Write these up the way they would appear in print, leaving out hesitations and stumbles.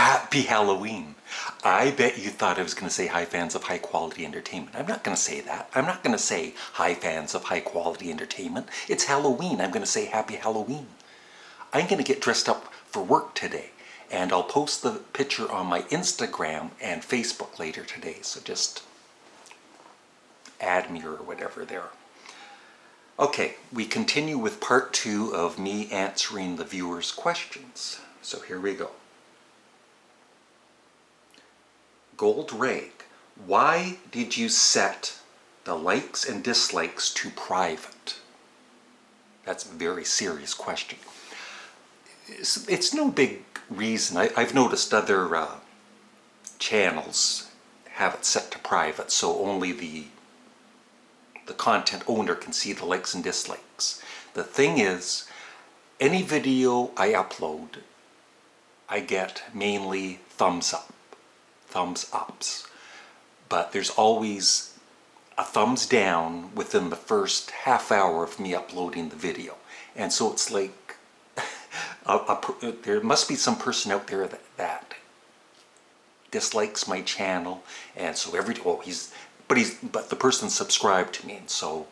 Happy Halloween. I bet you thought I was going to say hi fans of high quality entertainment. I'm not going to say that. I'm not going to say hi fans of high quality entertainment. It's Halloween. I'm going to say happy Halloween. I'm going to get dressed up for work today, and I'll post the picture on my Instagram and Facebook later today, so just add me or whatever there. Okay, we continue with part 2 of me answering the viewers' questions. So here we go. Gold Rag, why did you set the likes and dislikes to private? That's a very serious question. It's no big reason. I've noticed other channels have it set to private, so only the content owner can see the likes and dislikes. The thing is, any video I upload, I get mainly thumbs ups. But there's always a thumbs down within the first half hour of me uploading the video. And so it's like, there must be some person out there that dislikes my channel, and so but the person subscribed to me, and so,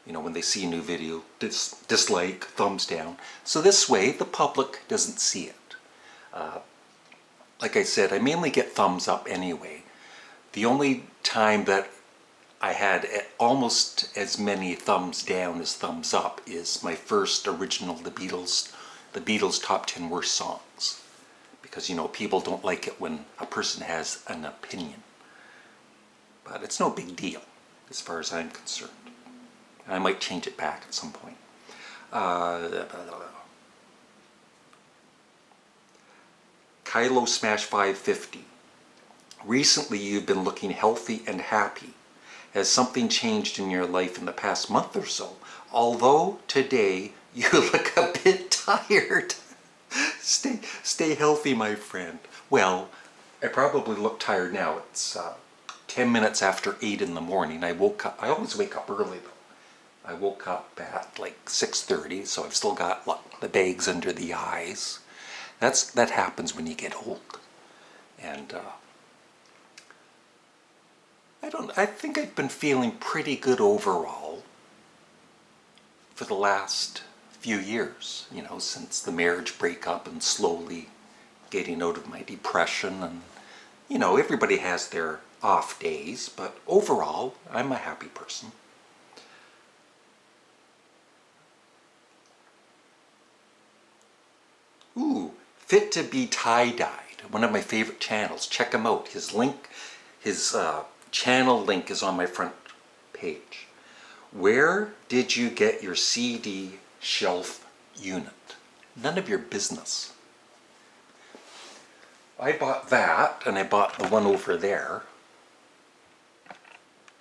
you know, when they see a new video, dislike, thumbs down. So this way, the public doesn't see it. Like I said, I mainly get thumbs up anyway. The only time that I had almost as many thumbs down as thumbs up is my first original, the Beatles Top 10 Worst Songs. Because, you know, people don't like it when a person has an opinion. But it's no big deal, as far as I'm concerned. I might change it back at some point. Kylo Smash 550. Recently you've been looking healthy and happy. Has something changed in your life in the past month or so? Although today you look a bit tired. Stay healthy, my friend. Well, I probably look tired now. It's 10 minutes after 8 in the morning. I woke up. I always wake up early though. I woke up at like 6:30, so I've still got the bags under the eyes. That happens when you get old. And I think I've been feeling pretty good overall for the last few years, you know, since the marriage breakup and slowly getting out of my depression. And, you know, everybody has their off days, but overall, I'm a happy person. Ooh, Fit to be Tie-Dyed, one of my favorite channels. Check him out. His channel link is on my front page. Where did you get your CD shelf unit? None of your business. I bought that, and I bought the one over there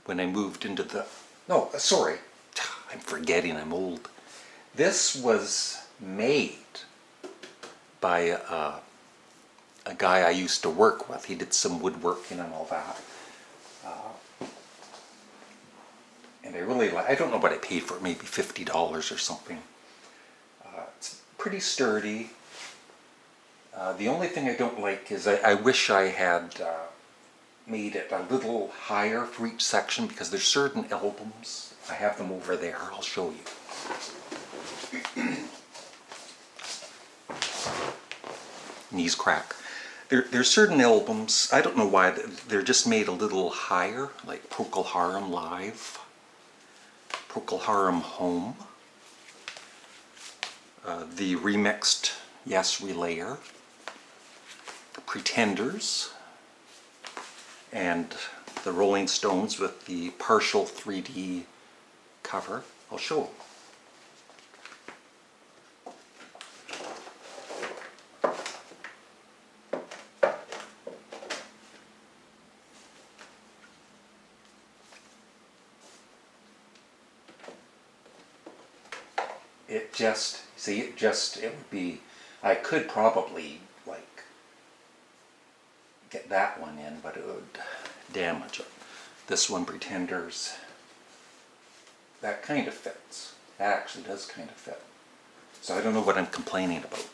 when I moved into the... No, sorry. I'm forgetting I'm old. This was made by a guy I used to work with. He did some woodworking and all that. And I don't know what I paid for it, maybe $50 or something. It's pretty sturdy. The only thing I don't like is I wish I had made it a little higher for each section, because there's certain albums, I have them over there, I'll show you. Knees crack. There's certain albums, I don't know why, they're just made a little higher, like Procol Harum Live, Procol Harum Home, the remixed Yes Relayer, Pretenders, and the Rolling Stones with the partial 3D cover. I'll show them. It would be, I could probably, like, get that one in, but it would damage it. This one, Pretenders, that kind of fits. That actually does kind of fit. So I don't know what I'm complaining about.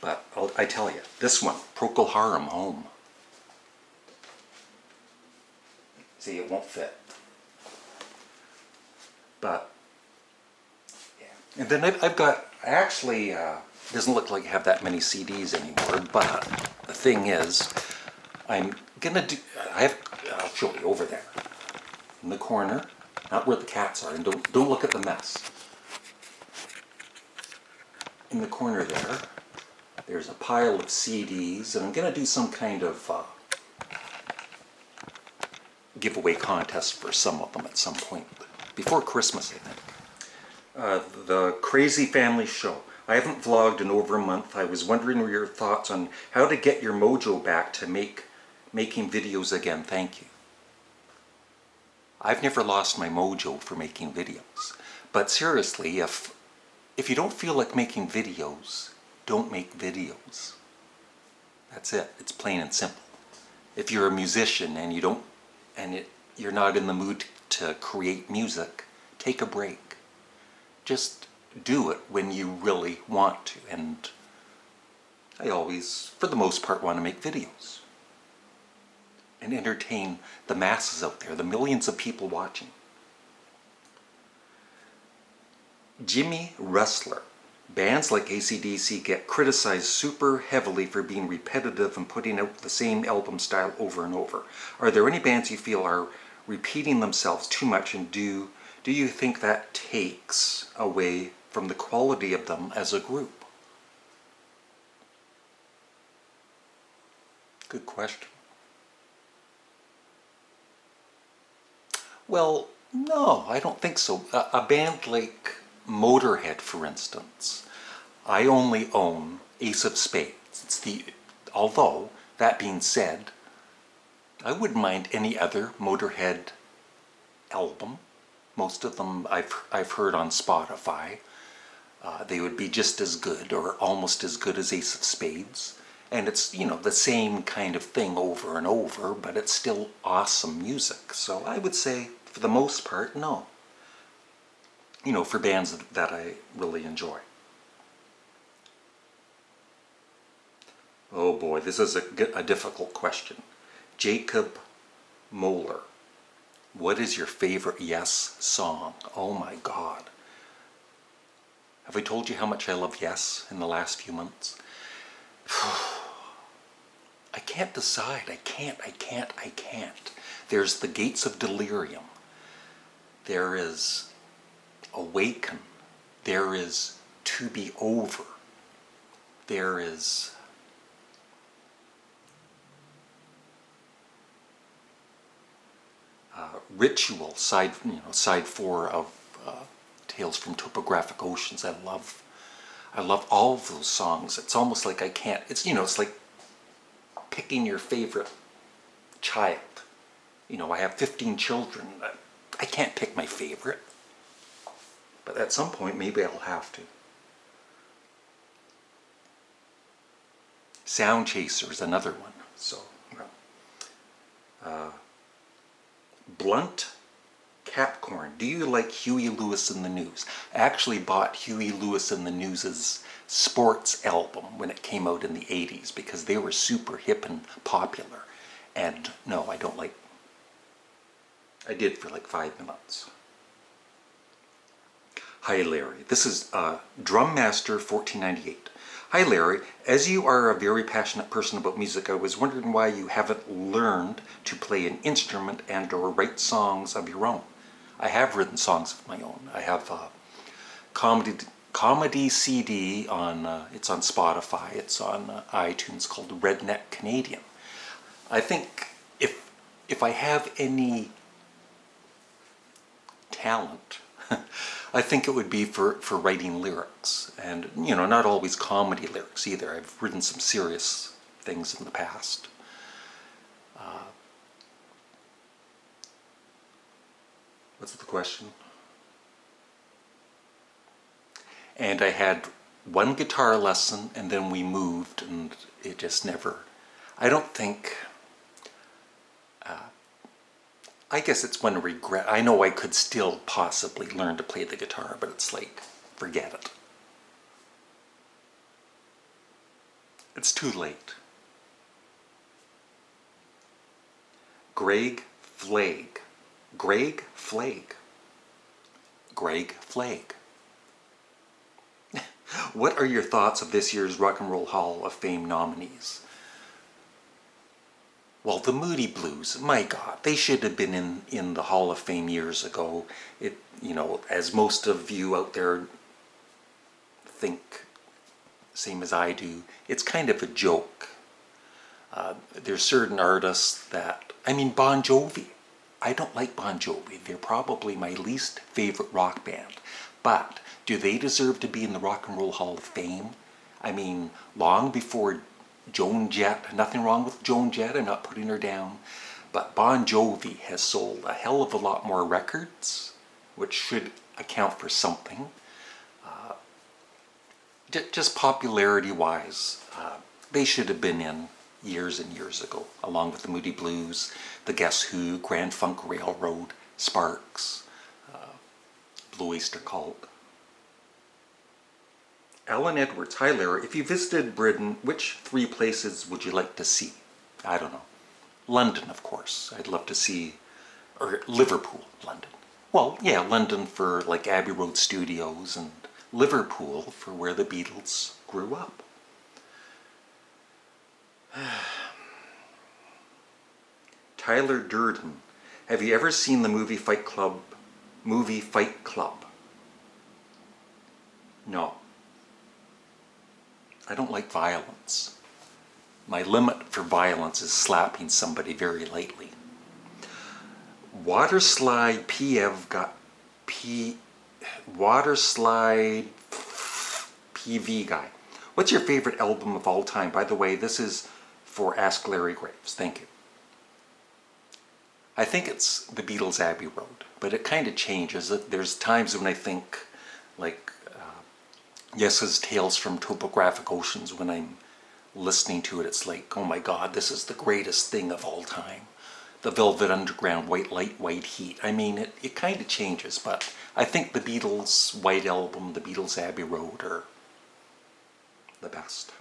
But I tell you, this one, Procol Harum Home. See, it won't fit. But, yeah. And then I've got, actually, doesn't look like I have that many CDs anymore, but the thing is, I'm gonna do, I'll show you over there. In the corner, not where the cats are, and don't look at the mess. In the corner there, there's a pile of CDs, and I'm gonna do some kind of giveaway contest for some of them at some point. Before Christmas, I think. The Crazy Family Show. I haven't vlogged in over a month. I was wondering your thoughts on how to get your mojo back to making videos again. Thank you. I've never lost my mojo for making videos. But seriously, if you don't feel like making videos, don't make videos. That's it. It's plain and simple. If you're a musician and you're not in the mood to create music, take a break. Just do it when you really want to. And I always, for the most part, want to make videos and entertain the masses out there, the millions of people watching. Jimmy Rustler. Bands like AC/DC get criticized super heavily for being repetitive and putting out the same album style over and over. Are there any bands you feel are repeating themselves too much, and do you think that takes away from the quality of them as a group? Good question. Well, no, I don't think so. A band like Motorhead, for instance, I only own Ace of Spades. Although, that being said, I wouldn't mind any other Motorhead album. Most of them I've heard on Spotify. They would be just as good or almost as good as Ace of Spades. And it's, the same kind of thing over and over, but it's still awesome music. So I would say, for the most part, no. For bands that I really enjoy. Oh boy, this is a difficult question. Jacob Moeller. What is your favorite Yes song? Oh my God. Have I told you how much I love Yes in the last few months? I can't decide. I can't. There's The Gates of Delirium. There is Awaken. There is To Be Over. There is Ritual, side 4 of Tales from Topographic Oceans. I love all of those songs. It's almost like I can't. It's like picking your favorite child. I have 15 children. I can't pick my favorite. But at some point, maybe I'll have to. Sound Chaser is another one. So, Blunt Capcorn. Do you like Huey Lewis and the News? I actually bought Huey Lewis and the News's sports album when it came out in the 80s because they were super hip and popular. And no, I don't like. I did for like 5 minutes. Hi Larry, this is Drum Master 1498. Hi Larry, as you are a very passionate person about music, I was wondering why you haven't learned to play an instrument and or write songs of your own. I have written songs of my own. I have a comedy CD on, it's on Spotify, it's on iTunes, called Redneck Canadian. I think if I have any talent, I think it would be for writing lyrics, and not always comedy lyrics either. I've written some serious things in the past. What's the question? And I had one guitar lesson, and then we moved, and it just never. I don't think. I guess it's one regret. I know I could still possibly learn to play the guitar, but it's like, forget it. It's too late. Greg Flagg. Greg Flagg. Greg Flagg. What are your thoughts of this year's Rock and Roll Hall of Fame nominees? Well, the Moody Blues, my God, they should have been in the Hall of Fame years ago. It, you know, as most of you out there think, same as I do, it's kind of a joke. There's certain artists that, I mean, Bon Jovi. I don't like Bon Jovi. They're probably my least favorite rock band. But do they deserve to be in the Rock and Roll Hall of Fame? I mean, long before Joan Jett, nothing wrong with Joan Jett, I'm not putting her down, but Bon Jovi has sold a hell of a lot more records, which should account for something. Just popularity-wise, they should have been in years and years ago, along with the Moody Blues, the Guess Who, Grand Funk Railroad, Sparks, Blue Oyster Cult. Alan Edwards, hi Larry, if you visited Britain, which 3 places would you like to see? I don't know. London, of course. I'd love to see, or Liverpool, London. Well, yeah, London for like Abbey Road Studios, and Liverpool for where the Beatles grew up. Tyler Durden, have you ever seen the movie Fight Club? No. I don't like violence. My limit for violence is slapping somebody very lightly. Waterslide PV guy. What's your favorite album of all time? By the way, this is for Ask Larry Graves. Thank you. I think it's the Beatles' Abbey Road, but it kind of changes. There's times when I think, like, Yes's Tales from Topographic Oceans, when I'm listening to it, it's like, oh my God, this is the greatest thing of all time. The Velvet Underground, White Light, White Heat. I mean, it kind of changes, but I think the Beatles' White Album, the Beatles' Abbey Road are the best.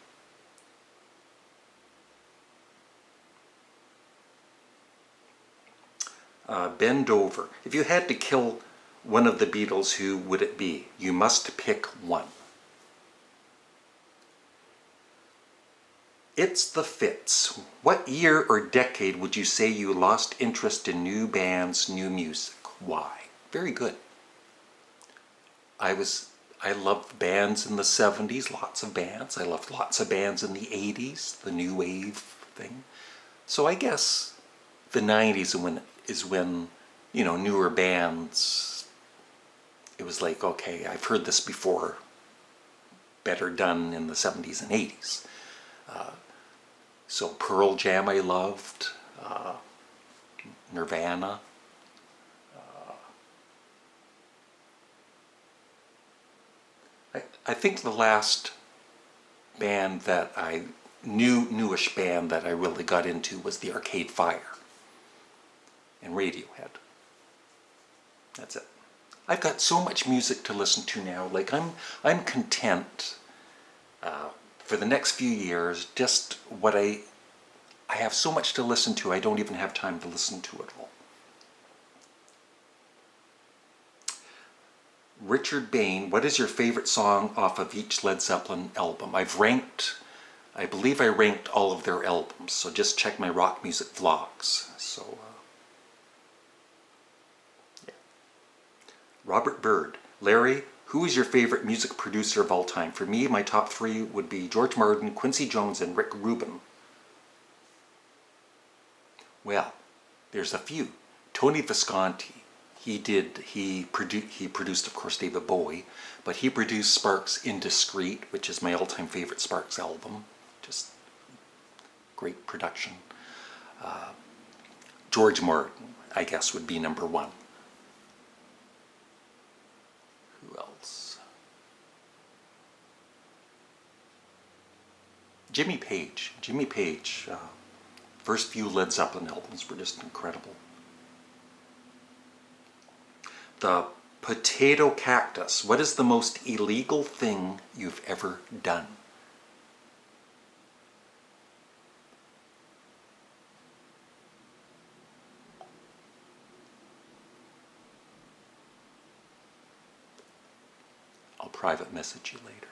Bend Over. If you had to kill one of the Beatles, who would it be? You must pick one. It's the Fits. What year or decade would you say you lost interest in new bands, new music? Why? Very good. I loved bands in the 70s, lots of bands. I loved lots of bands in the 80s, the new wave thing. So I guess the 90s is when, you know, newer bands, it was like, okay, I've heard this before, better done in the 70s and 80s. So Pearl Jam I loved, Nirvana. I think the last band that newish band that I really got into was the Arcade Fire and Radiohead. That's it. I've got so much music to listen to now. Like I'm content for the next few years. Just what I have so much to listen to. I don't even have time to listen to it all. Richard Bain, what is your favorite song off of each Led Zeppelin album? I believe I ranked all of their albums, so just check my rock music vlogs. So, yeah. Robert Bird, Larry, who is your favorite music producer of all time? For me, my top 3 would be George Martin, Quincy Jones, and Rick Rubin. Well, there's a few. Tony Visconti. He produced, of course, David Bowie, but he produced Sparks' Indiscreet, which is my all-time favorite Sparks album. Just great production. George Martin, I guess, would be number 1. Who else? Jimmy Page. First few Led Zeppelin albums were just incredible. The Potato Cactus. What is the most illegal thing you've ever done? private message you later.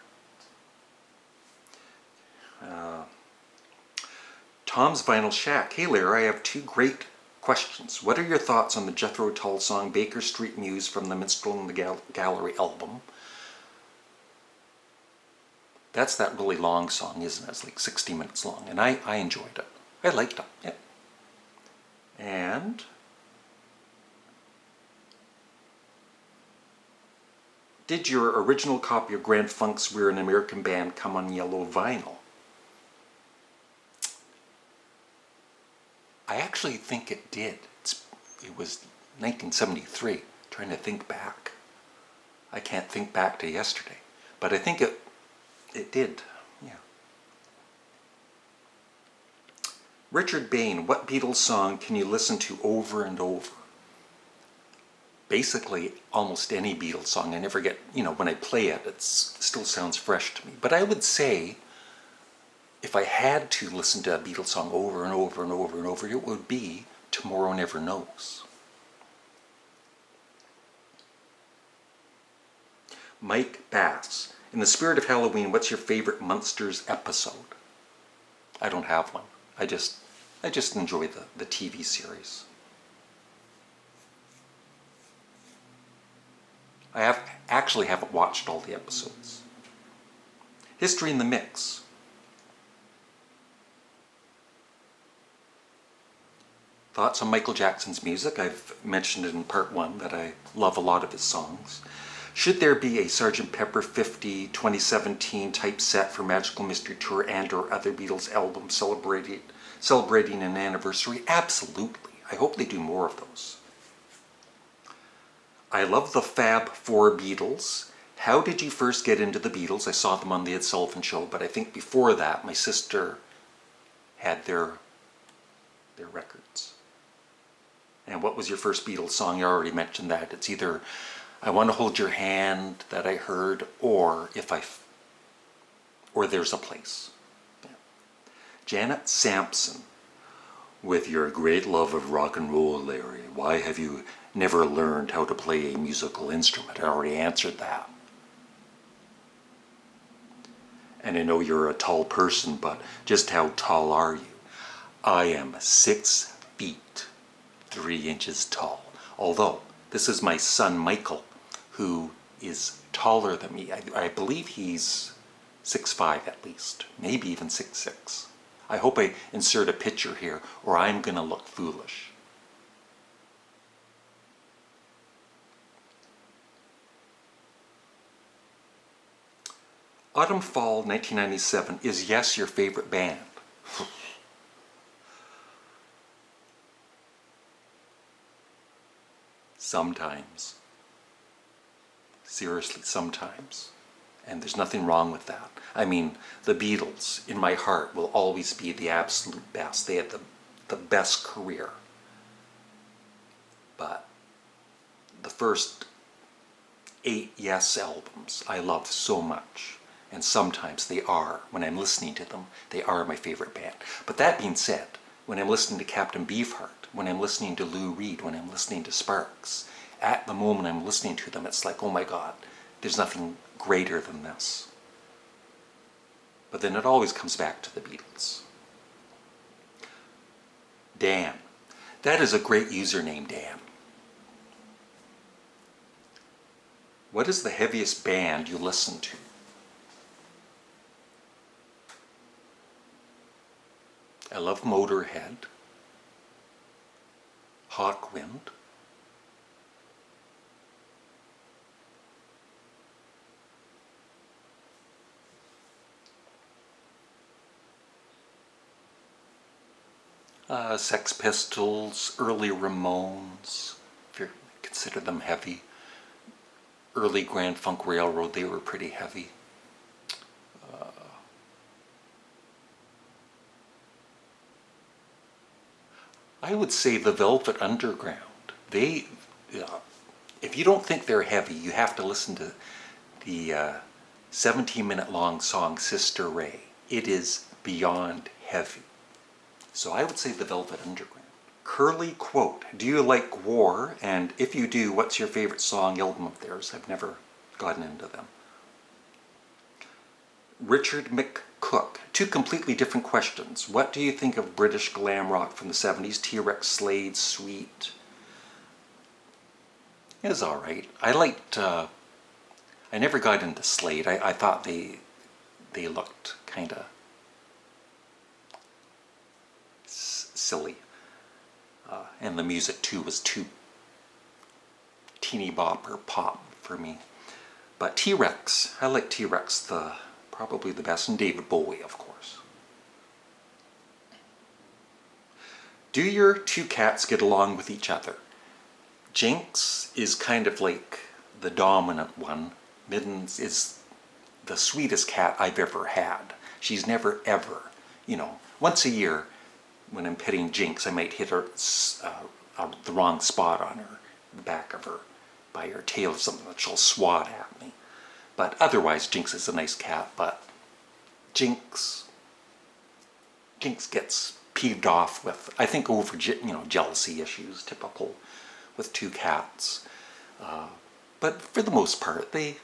Tom's Vinyl Shack. Hey Larry, I have two great questions. What are your thoughts on the Jethro Tull song Baker Street Muse from the Minstrel in the Gallery album? That's that really long song, isn't it? It's like 60 minutes long, and I enjoyed it. I liked it, yeah. And did your original copy of Grand Funk's We're an American Band come on yellow vinyl? I actually think it did. It was 1973. Trying to think back. I can't think back to yesterday, but I think it did. Yeah. Richard Bain, what Beatles song can you listen to over and over? Basically, almost any Beatles song. I never get, when I play it, it still sounds fresh to me. But I would say, if I had to listen to a Beatles song over and over and over and over, it would be Tomorrow Never Knows. Mike Bass, in the spirit of Halloween, what's your favorite Munsters episode? I don't have one. I just enjoy the TV series. I actually haven't watched all the episodes. History in the Mix. Thoughts on Michael Jackson's music? I've mentioned it in part 1 that I love a lot of his songs. Should there be a Sgt. Pepper 50 2017 type set for Magical Mystery Tour and or other Beatles albums celebrating an anniversary? Absolutely. I hope they do more of those. I love the Fab Four Beatles. How did you first get into the Beatles? I saw them on the Ed Sullivan Show, but I think before that my sister had their records. And what was your first Beatles song? You already mentioned that. It's either I Want to Hold Your Hand that I heard, or There's a Place. Yeah. Janet Sampson, with your great love of rock and roll, Larry, why have you never learned how to play a musical instrument? I already answered that. And I know you're a tall person, but just how tall are you? I am 6 feet 3 inches tall. Although, this is my son Michael, who is taller than me. I believe he's 6'5" at least, maybe even 6'6". I hope I insert a picture here, or I'm going to look foolish. Autumn Fall 1997, is Yes your favorite band? Sometimes. Seriously, sometimes. And there's nothing wrong with that. I mean, the Beatles, in my heart, will always be the absolute best. They had the best career. But the first 8 Yes albums I love so much. And sometimes they are, when I'm listening to them, they are my favorite band. But that being said, when I'm listening to Captain Beefheart, when I'm listening to Lou Reed, when I'm listening to Sparks, at the moment I'm listening to them, it's like, oh my God, there's nothing greater than this. But then it always comes back to the Beatles. Dan. That is a great username, Dan. What is the heaviest band you listen to? I love Motorhead, Hawkwind, Sex Pistols, early Ramones, if you consider them heavy. Early Grand Funk Railroad, they were pretty heavy. I would say the Velvet Underground. They, if you don't think they're heavy, you have to listen to the 17-minute long song Sister Ray. It is beyond heavy. So I would say the Velvet Underground. Curly Quote, do you like War? And if you do, what's your favorite song, album of theirs? I've never gotten into them. Richard McCook. Two completely different questions. What do you think of British glam rock from the 70s? T-Rex, Slade, Sweet. It was alright. I liked, I never got into Slade. I thought they looked kind of silly. And the music too was too teeny bop or pop for me. But T-Rex, I like T-Rex probably the best, and David Bowie, of course. Do your two cats get along with each other? Jinx is kind of like the dominant one. Middens is the sweetest cat I've ever had. She's never ever, once a year when I'm petting Jinx, I might hit her the wrong spot on her, the back of her, by her tail or something that she'll swat at me. But otherwise, Jinx is a nice cat, but Jinx gets peeved off with, I think, over jealousy issues, typical with two cats. But for the most part, they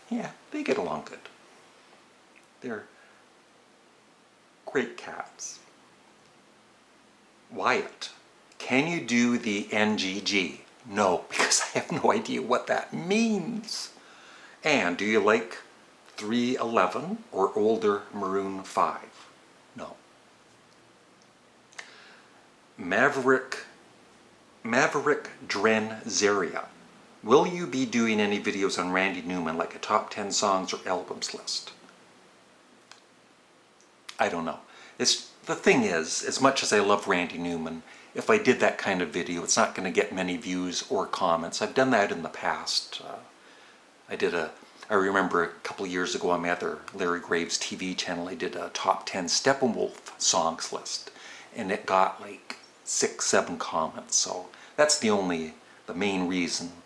get along good. They're great cats. Wyatt, can you do the NGG? No, because I have no idea what that means. And do you like 311 or older Maroon 5? No. Maverick Dren Zaria, will you be doing any videos on Randy Newman, like a top 10 songs or albums list? I don't know. The thing is, as much as I love Randy Newman, if I did that kind of video, it's not going to get many views or comments. I've done that in the past. I remember a couple of years ago on my other Larry Graves TV channel, I did a top 10 Steppenwolf songs list, and it got like 6-7 comments. So that's the main reason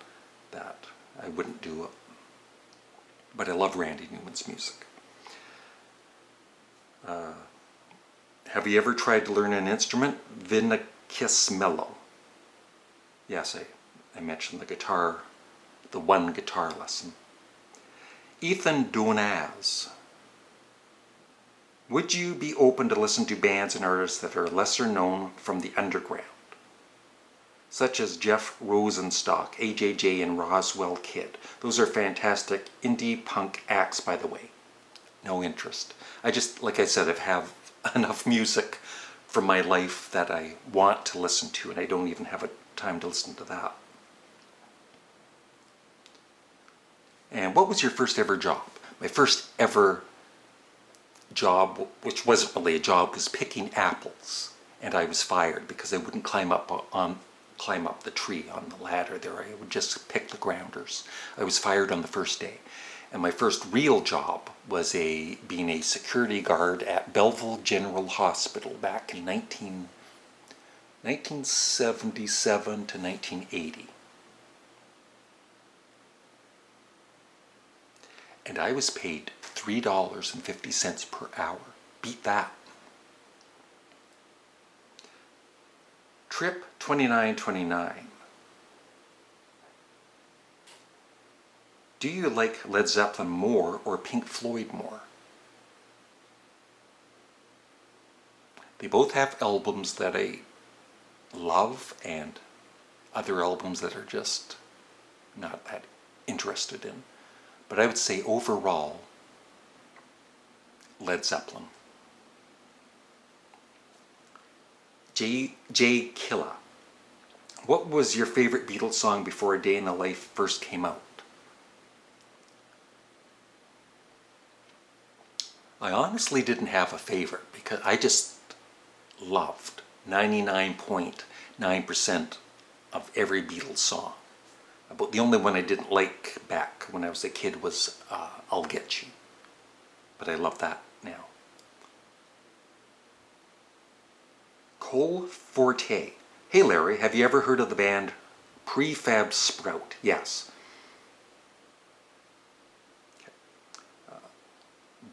that I wouldn't do it. But I love Randy Newman's music. Have you ever tried to learn an instrument? Vinicus Yes, I mentioned the one guitar lesson. Ethan Donaz. Would you be open to listen to bands and artists that are lesser known from the underground, such as Jeff Rosenstock, AJJ, and Roswell Kid? Those are fantastic indie punk acts, by the way. No interest. Like I said, I have enough music from my life that I want to listen to, and I don't even have time to listen to that. And what was your first ever job? My first ever job, which wasn't really a job, was picking apples, and I was fired because I wouldn't climb up the tree on the ladder there. I would just pick the grounders. I was fired on the first day. And my first real job was being a security guard at Belleville General Hospital back in 1977 to 1980. And I was paid $3.50 per hour. Beat that. Trip 2929. Do you like Led Zeppelin more or Pink Floyd more? They both have albums that I love and other albums that are just not that interested in. But I would say overall, Led Zeppelin. J. Killa. What was your favorite Beatles song before A Day in the Life first came out? I honestly didn't have a favorite because I just loved 99.9% of every Beatles song. But the only one I didn't like back when I was a kid was I'll Get You. But I love that now. Cole Forte. Hey Larry, have you ever heard of the band Prefab Sprout? Yes.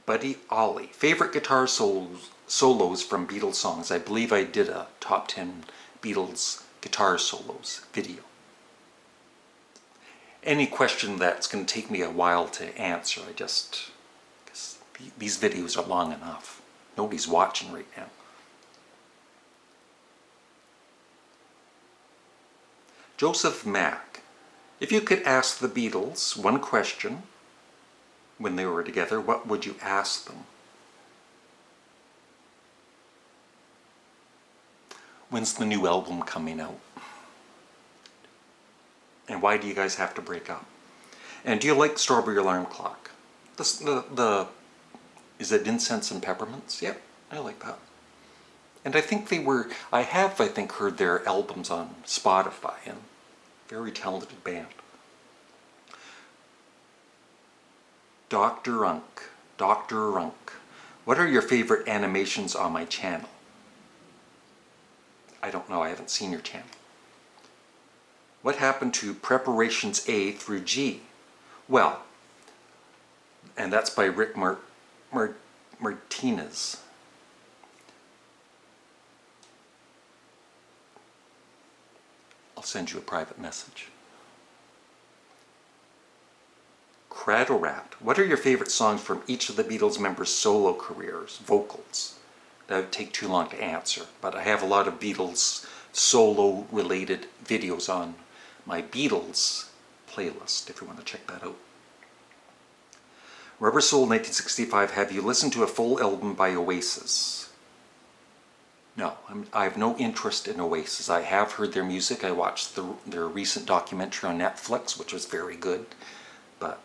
Buddy Ollie. Favorite guitar solos from Beatles songs. I believe I did a top 10 Beatles guitar solos video. Any question that's going to take me a while to answer, because These videos are long enough. Nobody's watching right now. Joseph Mack. If you could ask the Beatles one question when they were together, what would you ask them? When's the new album coming out? And why do you guys have to break up? And do you like Strawberry Alarm Clock? Is it Incense and Peppermints? Yep, I like that. And I think I think heard their albums on Spotify, and very talented band. Dr. Unk. What are your favorite animations on my channel? I don't know, I haven't seen your channel. What happened to preparations A through G? Well, and that's by Rick Martinez. I'll send you a private message. Cradle Rat. What are your favorite songs from each of the Beatles members' solo careers, vocals? That would take too long to answer, but I have a lot of Beatles solo related videos on my Beatles playlist if you want to check that out. Rubber Soul 1965, have you listened to a full album by Oasis? No, I have no interest in Oasis. I have heard their music. I watched their recent documentary on Netflix, which was very good, but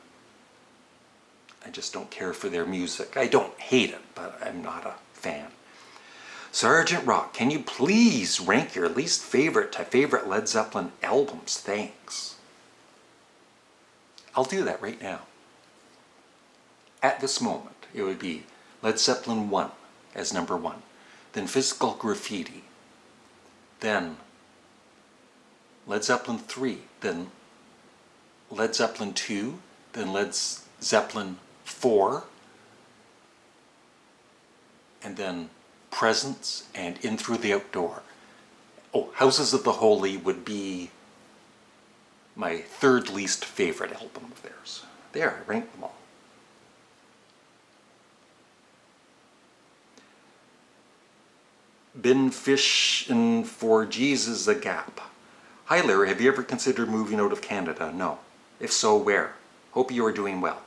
I just don't care for their music. I don't hate it, but I'm not a fan. Sergeant Rock, can you please rank your least favorite to favorite Led Zeppelin albums? Thanks. I'll do that right now. At this moment, it would be Led Zeppelin 1 as number 1, then Physical Graffiti, then Led Zeppelin 3, then Led Zeppelin 2, then Led Zeppelin 4, and then Presence and In Through the Outdoor. Oh, Houses of the Holy would be my third least favorite album of theirs. There, I ranked them all. Been fishing for Jesus a Gap. Hi Larry, have you ever considered moving out of Canada? No. If so, where? Hope you are doing well.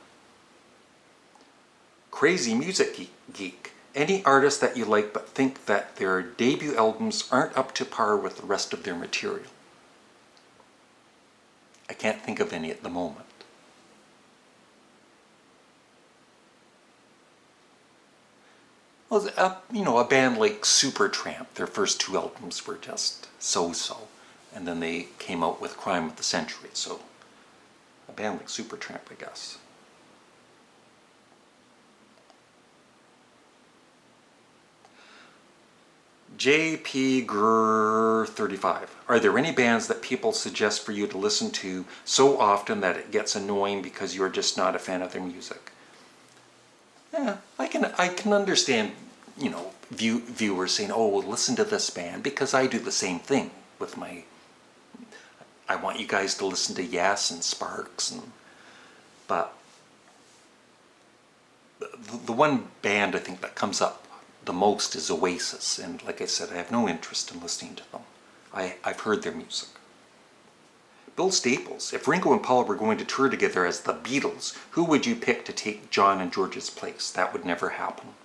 Crazy Music Geek. Any artist that you like but think that their debut albums aren't up to par with the rest of their material? I can't think of any at the moment. Well, a band like Supertramp, their first 2 albums were just so-so. And then they came out with Crime of the Century, so a band like Supertramp, I guess. JP Grrr 35. Are there any bands that people suggest for you to listen to so often that it gets annoying because you're just not a fan of their music? Yeah, I can understand, viewers saying, "Oh, well, listen to this band," because I do the same thing with my. I want you guys to listen to Yes and Sparks, but the one band I think that comes up the most is Oasis, and like I said, I have no interest in listening to them. I've heard their music. Bill Staples, if Ringo and Paul were going to tour together as the Beatles, who would you pick to take John and George's place? That would never happen.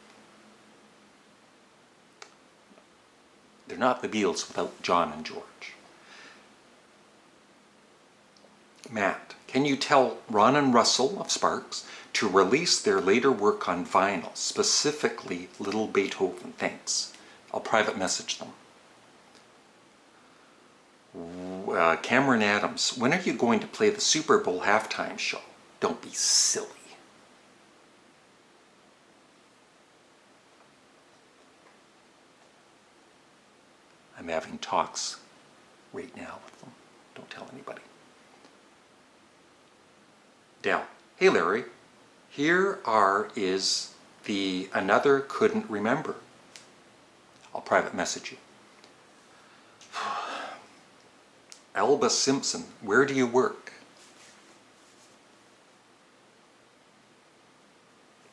They're not the Beatles without John and George. Matt, can you tell Ron and Russell of Sparks to release their later work on vinyl, specifically Little Beethoven? Thanks. I'll private message them. Cameron Adams, when are you going to play the Super Bowl halftime show? Don't be silly. I'm having talks right now with them. Don't tell anybody. Dell, hey Larry, here is the Another Couldn't Remember. I'll private message you. Alba Simpson, where do you work?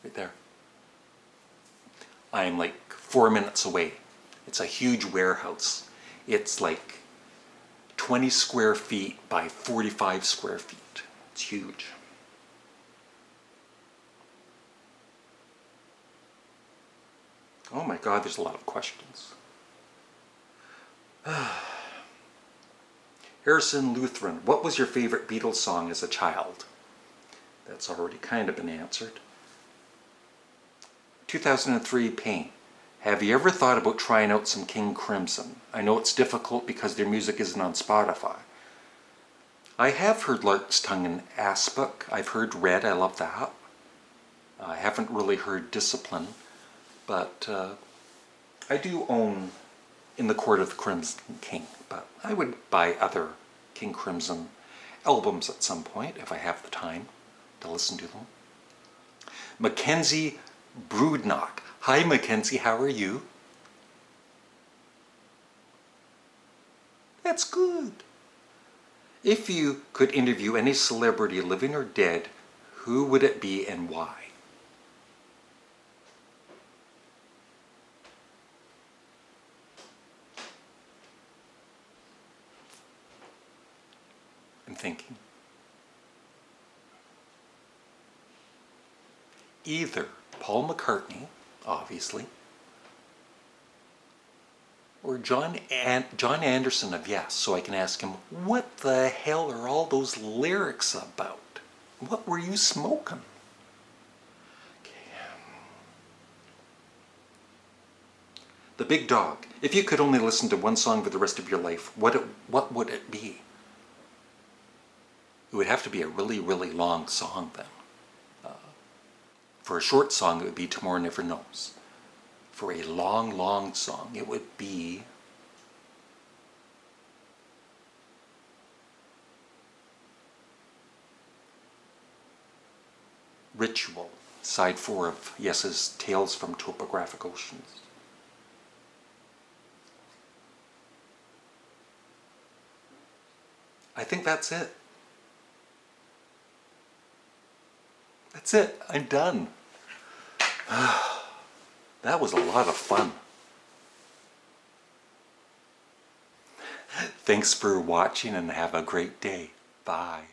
Right there. I'm like 4 minutes away. It's a huge warehouse. It's like 20 square feet by 45 square feet. It's huge. Oh my God, there's a lot of questions. Harrison Lutheran, what was your favorite Beatles song as a child? That's already kind of been answered. 2003 Pain. Have you ever thought about trying out some King Crimson? I know it's difficult because their music isn't on Spotify. I have heard Lark's Tongue and Aspic. I've heard Red, I love that. I haven't really heard Discipline, but I do own In the Court of the Crimson King, but I would buy other King Crimson albums at some point if I have the time to listen to them. Mackenzie Broodnock. Hi Mackenzie, how are you? That's good. If you could interview any celebrity, living or dead, who would it be and why? I'm thinking. Either Paul McCartney, obviously, or John Anderson of Yes, so I can ask him, what the hell are all those lyrics about? What were you smoking? Okay. The Big Dog. If you could only listen to one song for the rest of your life, what would it be? It would have to be a really, really long song then. For a short song, it would be Tomorrow Never Knows. For a long, long song, it would be Ritual, side 4 of Yes's Tales from Topographic Oceans. I think that's it. That's it. I'm done. That was a lot of fun. Thanks for watching and have a great day. Bye.